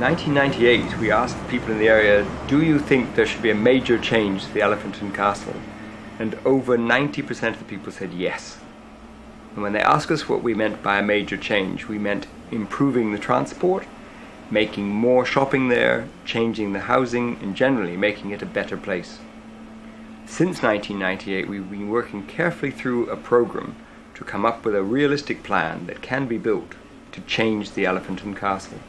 1998, we asked people in the area, do you think there should be a major change to the Elephant and Castle? And over 90% of the people said yes. And when they asked us what we meant by a major change, we meant improving the transport, making more shopping there, changing the housing, and generally making it a better place. Since 1998, we've been working carefully through a program to come up with a realistic plan that can be built to change the Elephant and Castle.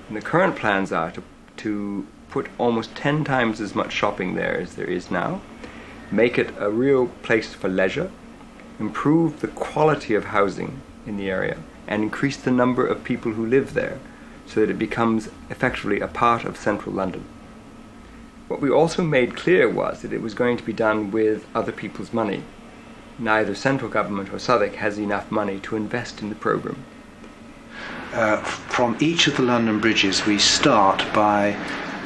And the current plans are to put almost 10 times as much shopping there as there is now, make it a real place for leisure, improve the quality of housing in the area, and increase the number of people who live there so that it becomes effectively a part of central London. What we also made clear was that it was going to be done with other people's money. Neither central government or Southwark has enough money to invest in the programme. From each of the London bridges we start by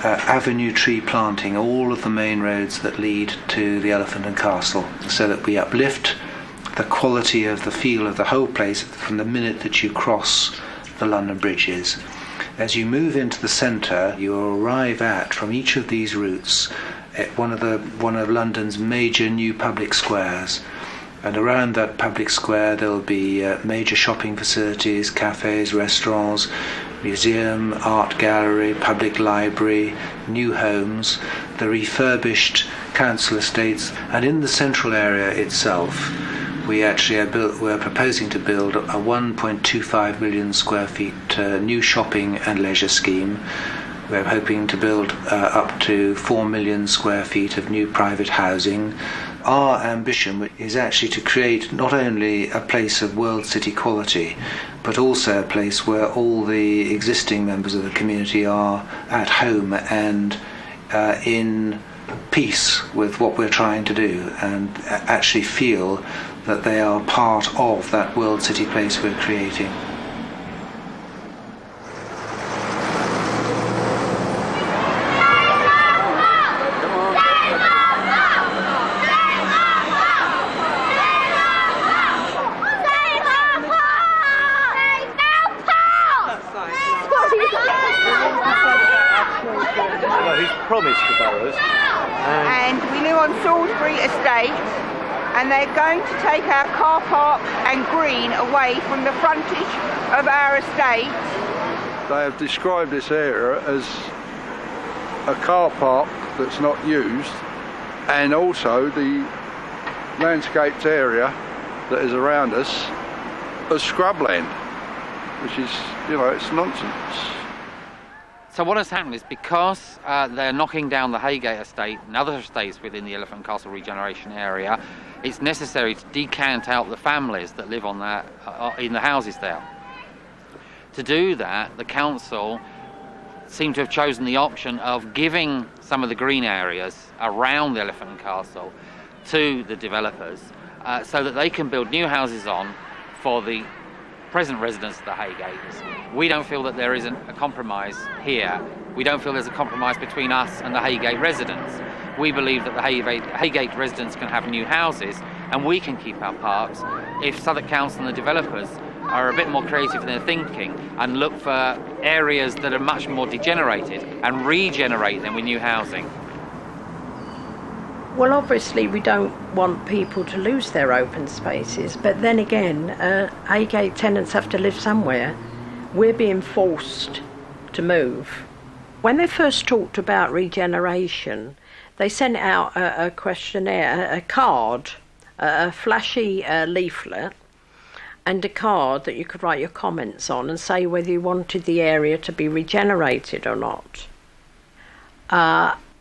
avenue tree planting all of the main roads that lead to the Elephant and Castle, so that we uplift the quality of the feel of the whole place from the minute that you cross the London bridges. As you move into the centre, you arrive at, from each of these routes, at one of London's major new public squares. And around that public square there'll be major shopping facilities, cafes, restaurants, museum, art gallery, public library, new homes, the refurbished council estates, and in the central area itself we're proposing to build a 1.25 million square feet new shopping and leisure scheme. We're hoping to build up to 4 million square feet of new private housing. Our ambition is actually to create not only a place of world city quality, but also a place where all the existing members of the community are at home and in peace with what we're trying to do, and actually feel that they are part of that world city place we're creating. Promised the boroughs. And we live on Salisbury Estate, and they're going to take our car park and green away from the frontage of our estate. They have described this area as a car park that's not used, and also the landscaped area that is around us as scrubland, which is, it's nonsense. So what has happened is, because they're knocking down the Haygate estate and other estates within the Elephant and Castle regeneration area, it's necessary to decant out the families that live on that in the houses there. To do that, the council seem to have chosen the option of giving some of the green areas around the Elephant and Castle to the developers so that they can build new houses on for the present residents of the Haygate. We don't feel that there isn't a compromise here. We don't feel there's a compromise between us and the Haygate residents. We believe that the Haygate residents can have new houses and we can keep our parks if Southwark Council and the developers are a bit more creative in their thinking and look for areas that are much more degenerated and regenerate them with new housing. Well, obviously we don't want people to lose their open spaces, but then again, Haygate tenants have to live somewhere. We're being forced to move. When they first talked about regeneration, they sent out a questionnaire, a card, a flashy leaflet, and a card that you could write your comments on and say whether you wanted the area to be regenerated or not.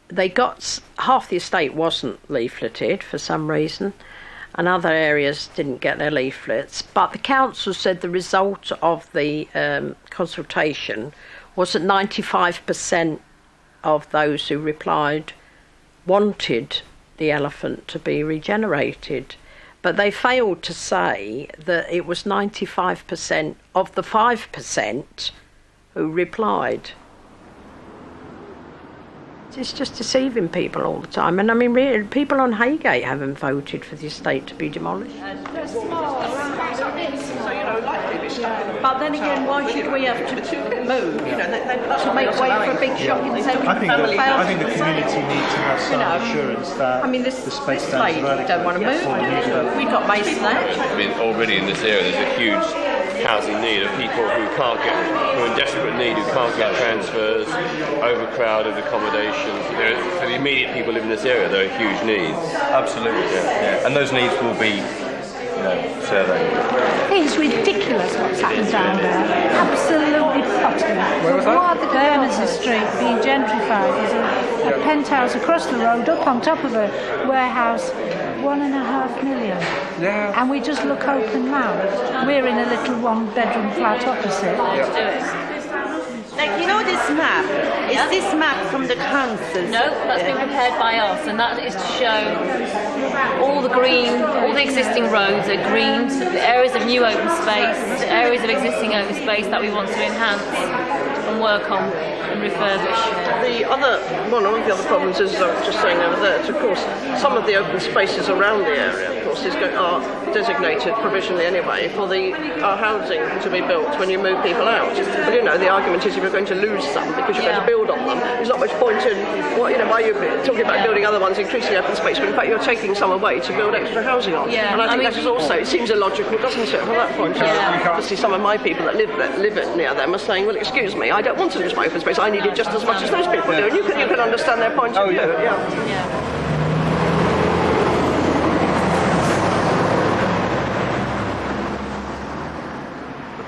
They got half the estate wasn't leafleted for some reason, and other areas didn't get their leaflets. But the council said the result of the consultation was that 95% of those who replied wanted the Elephant to be regenerated. But they failed to say that it was 95% of the 5% who replied. It's just deceiving people all the time. And I mean, really, people on Haygate haven't voted for the estate to be demolished. So, like this course. But then again, why should we have to move? You know, to make way for a big shopping centre? I think the community need to have some assurance that the space stands lady don't want to move. We've got most of that. I mean, already in this area, there's a huge housing need of people who who are in desperate need, who can't get transfers, overcrowded accommodations. For the immediate people living in this area, there are huge needs. Absolutely, yeah. And those needs will be surveyed. It's ridiculous what's happened down there. Absolutely potty. What the Berners Street being gentrified is a penthouse across the road, up on top of a warehouse, 1.5 million. Yeah. And we just look open mouthed. We're in a little one-bedroom flat opposite. Like, you know this map? Is this map from the council? No, that's been prepared by us, and that is to show all the existing roads are greened, the areas of new open space, the areas of existing open space that we want to enhance and work on and refurbish. One of the other problems is, as I was just saying over there, of course, some of the open spaces around the area, of course, are designated provisionally anyway for the housing to be built when you move people out. But the argument is if you're going to lose some because you're going to build on them, there's not much point in why you're talking about building other ones, increasing open space, but in fact you're taking some away to build extra housing on. Yeah. And I think that is also, it seems illogical, doesn't it, from that point of view? Obviously some of my people that live near them are saying, well, excuse me, I don't want to lose my open space, I need it just as much as those people do, and you can understand their point of view.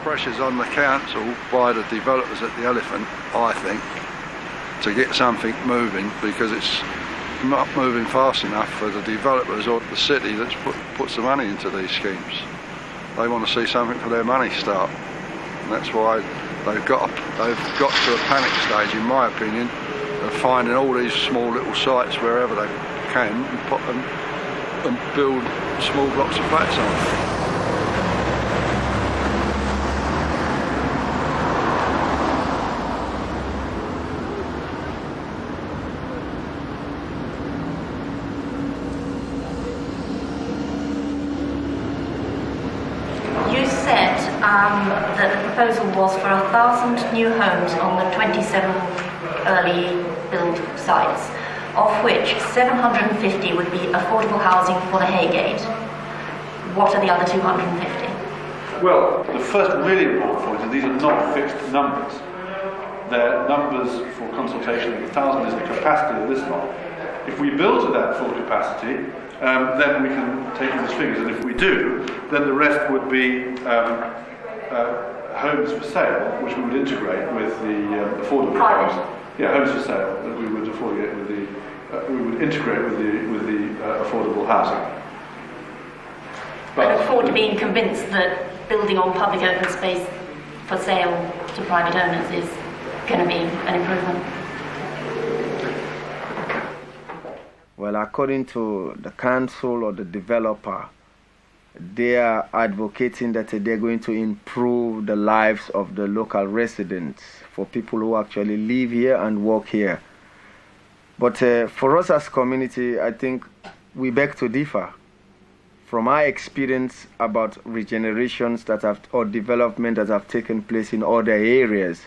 Pressures on the council by the developers at the Elephant, I think, to get something moving, because it's not moving fast enough for the developers or the city that's puts the money into these schemes. They want to see something for their money start, and that's why they've got to a panic stage, in my opinion, of finding all these small little sites wherever they can and build small blocks of flats on. That the proposal was for 1,000 new homes on the 27 early build sites, of which 750 would be affordable housing for the Haygate. What are the other 250? Well, the first really important point is these are not fixed numbers. They're numbers for consultation. 1,000 is the capacity of this lot. If we build to that full capacity, then we can take in these figures, and if we do, then the rest would be homes for sale, which we would integrate with the affordable homes. Yeah, homes for sale that we would integrate with the affordable housing. I look forward to being convinced that building on public open space for sale to private owners is going to be an improvement. Well, according to the council or the developer, they are advocating that they're going to improve the lives of the local residents, for people who actually live here and work here. But for us as community, I think we beg to differ. From our experience about regenerations or development that have taken place in other areas,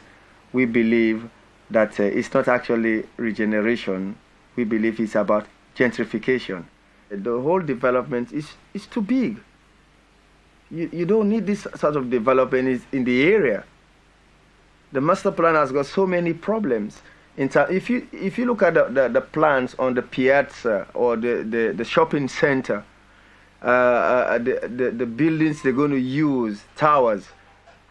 we believe that it's not actually regeneration. We believe it's about gentrification. The whole development is too big. You don't need this sort of development in the area. The master plan has got so many problems. If you look at the plans on the piazza or the shopping center, the buildings they're going to use, towers,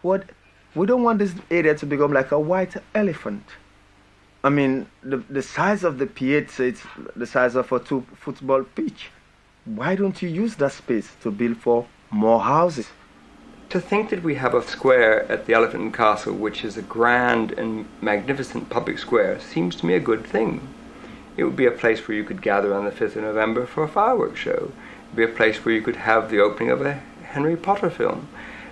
we don't want this area to become like a white elephant. I mean, the size of the piazza, it's the size of a 2 football pitch. Why don't you use that space to build for more houses? To think that we have a square at the Elephant and Castle, which is a grand and magnificent public square, seems to me a good thing. It would be a place where you could gather on the 5th of November for a fireworks show. It would be a place where you could have the opening of a Harry Potter film.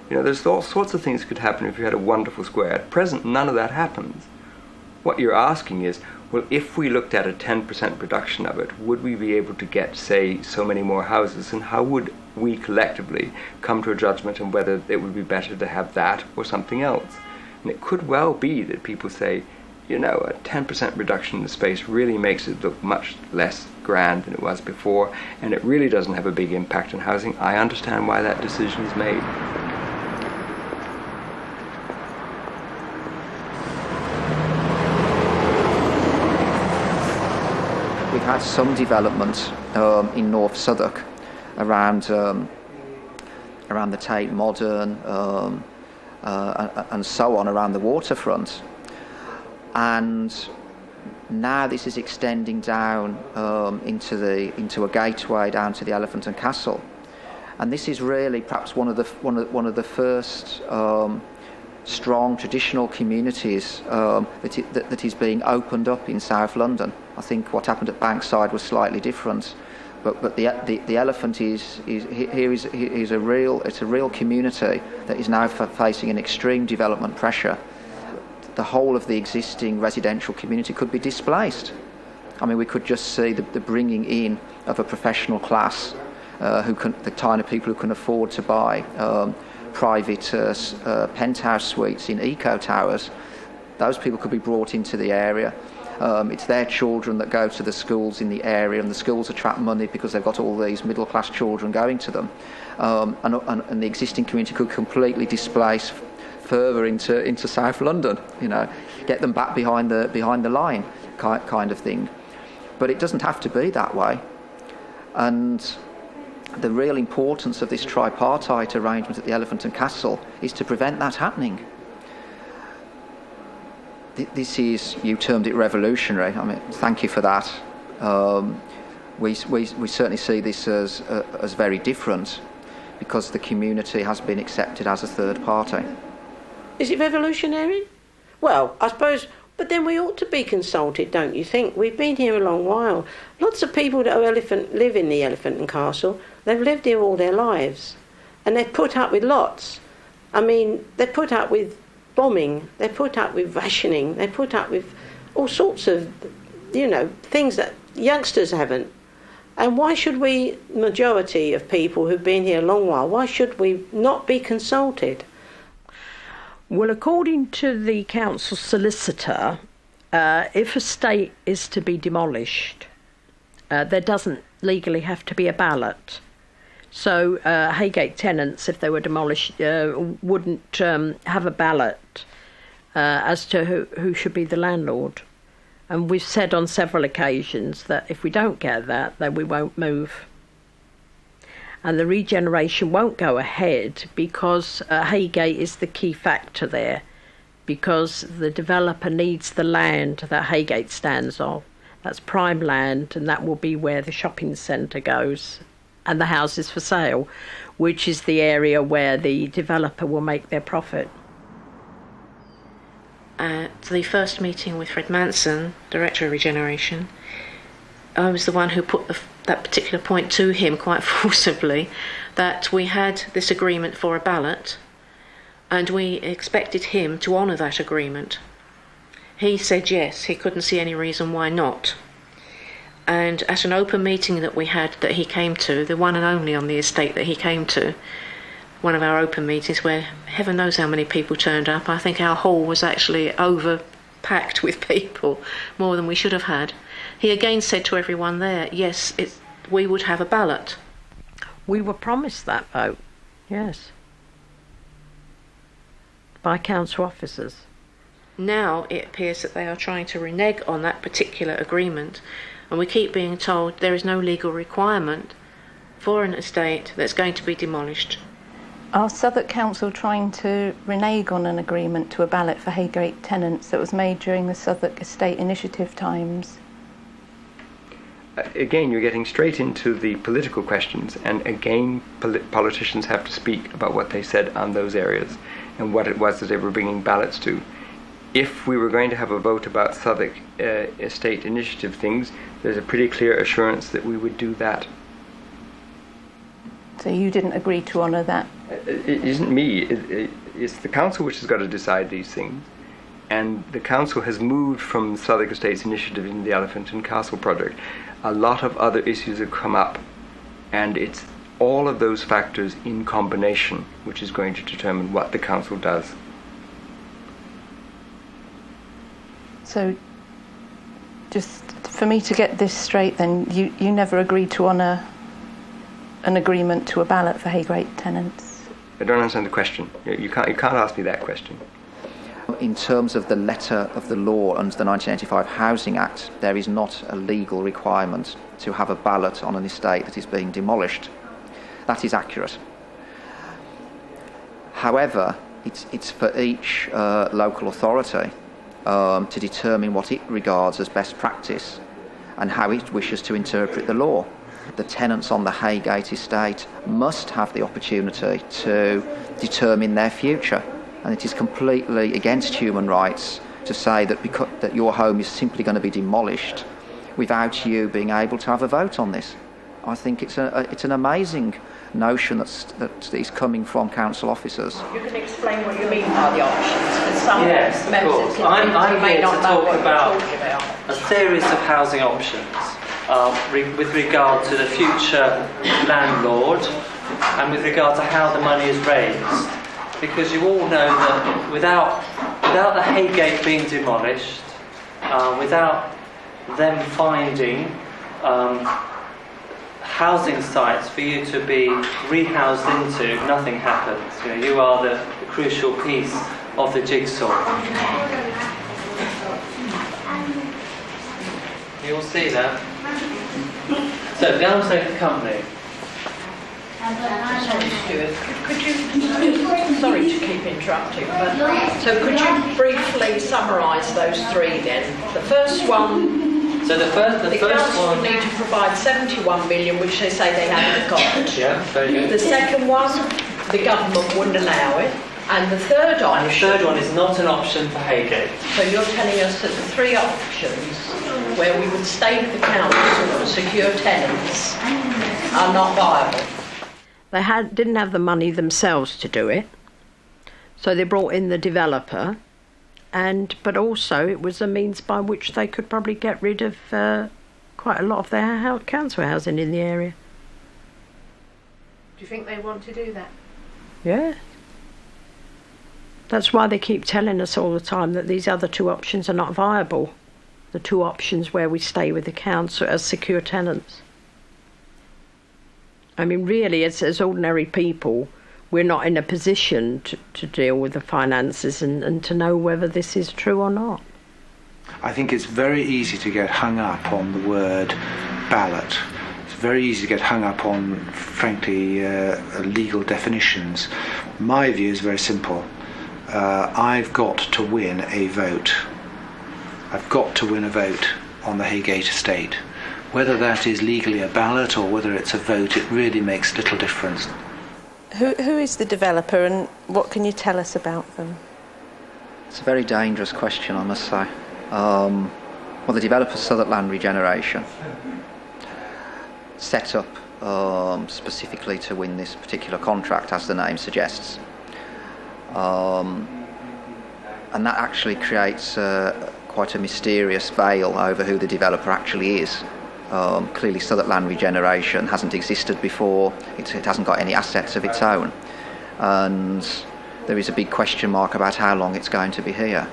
There's all sorts of things that could happen if you had a wonderful square. At present, none of that happens. What you're asking is, well, if we looked at a 10% production of it, would we be able to get, say, so many more houses, and how would we collectively come to a judgment on whether it would be better to have that or something else. And it could well be that people say, you know, a 10% reduction in the space really makes it look much less grand than it was before, and it really doesn't have a big impact on housing. I understand why that decision is made. We've had some development in North Southwark around the Tate Modern and so on around the waterfront, and now this is extending down into a gateway down to the Elephant and Castle, and this is really perhaps one of the first strong traditional communities that is being opened up in South London. I think what happened at Bankside was slightly different, but the Elephant is a real community that is now facing an extreme development pressure. The whole of the existing residential community could be displaced. I mean, we could just see the bringing in of a professional class, the kind of people who can afford to buy private penthouse suites in eco towers. Those people could be brought into the area. It's their children that go to the schools in the area, and the schools attract money because they've got all these middle class children going to them. And the existing community could completely displace further into South London, you know, get them back behind the line kind of thing. But it doesn't have to be that way. And the real importance of this tripartite arrangement at the Elephant and Castle is to prevent that happening. This is, you termed it revolutionary. I mean, thank you for that. We certainly see this as very different, because the community has been accepted as a third party. Is it revolutionary? Well, I suppose, but then we ought to be consulted, don't you think? We've been here a long while. Lots of people that live in the Elephant and Castle, they've lived here all their lives, and they've put up with lots. I mean, they put up with bombing, they put up with rationing, they put up with all sorts of, you know, things that youngsters haven't. And why should we, majority of people who've been here a long while, why should we not be consulted? Well, according to the council solicitor, if a estate is to be demolished, there doesn't legally have to be a ballot. So Haygate tenants, if they were demolished, wouldn't have a ballot as to who should be the landlord. And we've said on several occasions that if we don't get that, then we won't move. And the regeneration won't go ahead because Haygate is the key factor there, because the developer needs the land that Haygate stands on. That's prime land, and that will be where the shopping centre goes and the houses for sale, which is the area where the developer will make their profit. At the first meeting with Fred Manson, Director of Regeneration, I was the one who put that particular point to him quite forcibly, that we had this agreement for a ballot and we expected him to honour that agreement. He said yes, he couldn't see any reason why not. And at an open meeting that we had, that he came to, the one and only on the estate that he came to, one of our open meetings where heaven knows how many people turned up. I think our hall was actually overpacked with people, more than we should have had. He again said to everyone there, yes, we would have a ballot. We were promised that vote, yes, by council officers. Now it appears that they are trying to renege on that particular agreement, and we keep being told there is no legal requirement for an estate that's going to be demolished. Are Southwark Council trying to renege on an agreement to a ballot for Haygate tenants that was made during the Southwark Estate Initiative times? Again, you're getting straight into the political questions, and again, politicians have to speak about what they said on those areas and what it was that they were bringing ballots to. If we were going to have a vote about Southwark Estate Initiative things, there's a pretty clear assurance that we would do that. So you didn't agree to honour that? It isn't me. It's the council which has got to decide these things. And the council has moved from Southwark Estates Initiative into the Elephant and Castle project. A lot of other issues have come up, and it's all of those factors in combination which is going to determine what the council does. So, just for me to get this straight then, you never agreed to honour an agreement to a ballot for Hay-Grate tenants? I don't understand the question. You can't ask me that question. In terms of the letter of the law under the 1985 Housing Act, there is not a legal requirement to have a ballot on an estate that is being demolished. That is accurate. However, it's for each local authority to determine what it regards as best practice and how it wishes to interpret the law. The tenants on the Haygate estate must have the opportunity to determine their future, and it is completely against human rights to say that your home is simply going to be demolished without you being able to have a vote on this. I think it's an amazing notion that is coming from council officers. You can explain what you mean by the options, because some yes, members of course. I'm may here not to know talk what about you're talking about. a series of housing options with regard to the future landlord and with regard to how the money is raised. Because you all know that without the Haygate being demolished, without them finding housing sites for you to be rehoused into, nothing happens. You know, you are the crucial piece of the jigsaw. You will see that. So, the Escalating company. Sorry, Stuart. Could you? Sorry to keep interrupting, but so could you briefly summarise those three then? The first one. So the first one need to provide 71 million, which they say they haven't got. Yeah, very good. The second one, the government wouldn't allow it, and the third option. The third one is not an option for Haygate. So you're telling us that the three options, where we would stay with the council and secure tenants, are not viable. They didn't have the money themselves to do it, so they brought in the developer, but also it was a means by which they could probably get rid of quite a lot of their council housing in the area. Do you think they want to do that? Yeah. That's why they keep telling us all the time that these other two options are not viable. The two options where we stay with the council as secure tenants. I mean, really, as ordinary people, we're not in a position to deal with the finances and to know whether this is true or not. I think it's very easy to get hung up on the word ballot. It's very easy to get hung up on, frankly, legal definitions. My view is very simple. I've got to win a vote. I've got to win a vote on the Haygate estate. Whether that is legally a ballot or whether it's a vote, it really makes little difference. Who is the developer and what can you tell us about them? It's a very dangerous question, I must say. Well, the developer Southwark Land Regeneration set up specifically to win this particular contract, as the name suggests. And that actually creates quite a mysterious veil over who the developer actually is. Clearly Southwark Land Regeneration hasn't existed before, it hasn't got any assets of its own, and there is a big question mark about how long it's going to be here.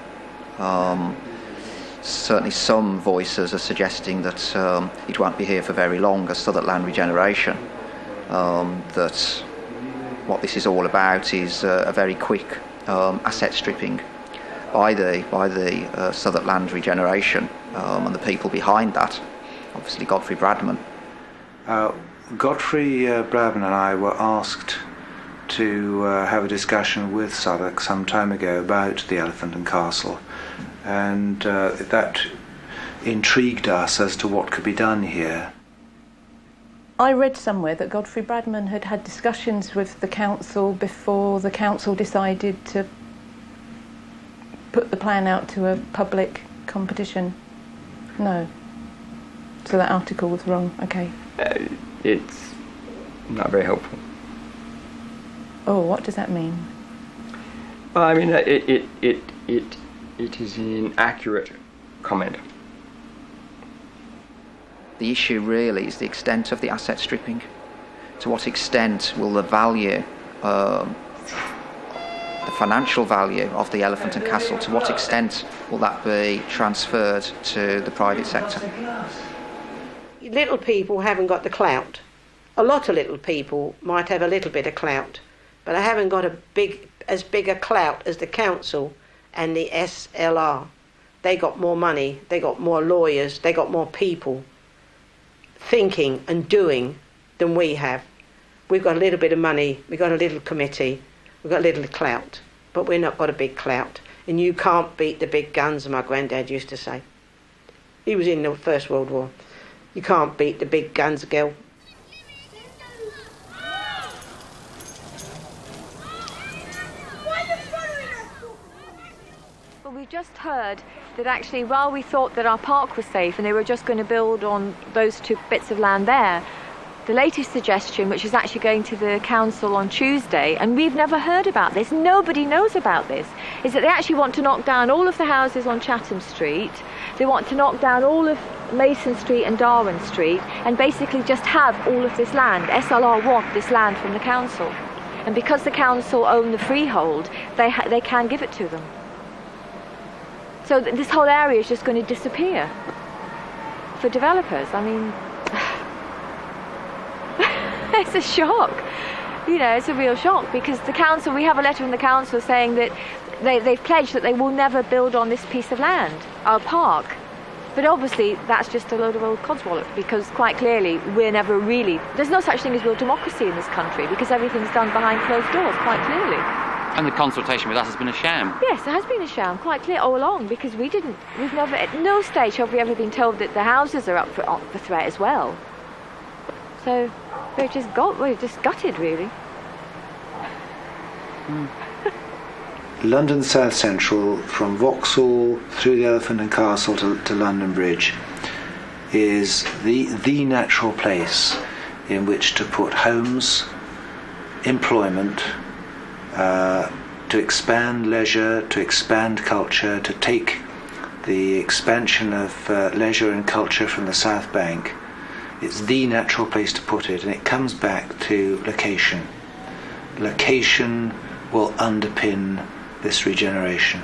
Certainly some voices are suggesting that it won't be here for very long as Southwark Land Regeneration, that what this is all about is a very quick asset stripping by the Southwark Land Regeneration and the people behind that. Obviously Godfrey Bradman. Godfrey Bradman and I were asked to have a discussion with Southwark some time ago about the Elephant and Castle, and that intrigued us as to what could be done here. I read somewhere that Godfrey Bradman had had discussions with the council before the council decided to put the plan out to a public competition. No. So that article was wrong. Okay. It's not very helpful. Oh, what does that mean? Well, I mean, it is an inaccurate comment. The issue really is the extent of the asset stripping. to what extent will the value, the financial value of the Elephant and Castle, to what extent will that be transferred to the private sector? Little people haven't got the clout. A lot of little people might have a little bit of clout, but they haven't got as big a clout as the council and the SLR. They got more money, they got more lawyers, they got more people thinking and doing than we have. We've got a little bit of money, we've got a little committee, we've got a little clout, but we've not got a big clout. And you can't beat the big guns, my granddad used to say. He was in the First World War. You can't beat the big guns, girl. Well, we've just heard that actually while we thought that our park was safe and they were just going to build on those 2 bits of land there, the latest suggestion, which is actually going to the council on Tuesday, and we've never heard about this, nobody knows about this, is that they actually want to knock down all of the houses on Chatham Street. They want to knock down all of Mason Street and Darwin Street and basically just have all of this land. SLR want this land from the council. And because the council own the freehold, they can give it to them. So this whole area is just going to disappear for developers. I mean, it's a shock. You know, it's a real shock because the council, we have a letter from the council saying that they've pledged that they will never build on this piece of land, our park. But obviously that's just a load of old codswallop because quite clearly we're never really, there's no such thing as real democracy in this country because everything's done behind closed doors, quite clearly. And the consultation with us has been a sham. Yes, it has been a sham, quite clear, all along, because we've never, at no stage have we ever been told that the houses are up for threat as well. So we're just gutted, really. London South Central, from Vauxhall through the Elephant and Castle to London Bridge, is the natural place in which to put homes, employment, to expand leisure, to expand culture, to take the expansion of leisure and culture from the South Bank. It's the natural place to put it, and it comes back to location. Location will underpin this regeneration.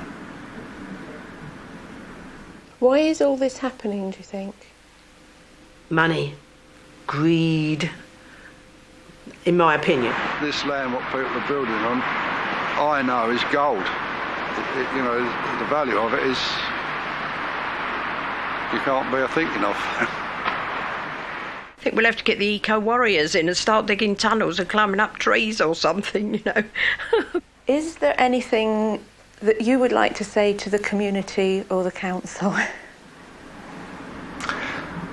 Why is all this happening, do you think? Money, greed, in my opinion. This land, what people are building on, I know is gold. You know, the value of it is, you can't bear thinking of. I think we'll have to get the eco-warriors in and start digging tunnels and climbing up trees or something, you know. Is there anything that you would like to say to the community or the council?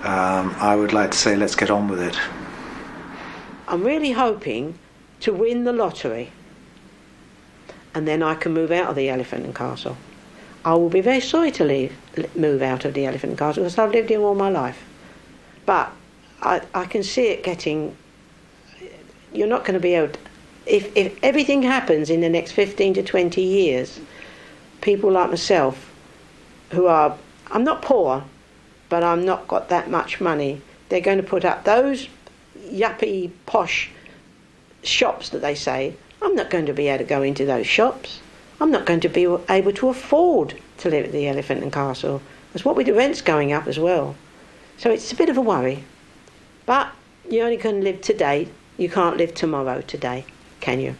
I would like to say let's get on with it. I'm really hoping to win the lottery and then I can move out of the Elephant and Castle. I will be very sorry to move out of the Elephant and Castle because I've lived here all my life. But I can see it getting... You're not going to be able to... If everything happens in the next 15 to 20 years, people like myself, who are... I'm not poor, but I'm not got that much money. They're going to put up those yuppie, posh shops that they say. I'm not going to be able to go into those shops. I'm not going to be able to afford to live at the Elephant and Castle. That's what with the rent's going up as well. So it's a bit of a worry. But you only can live today. You can't live tomorrow today, can you?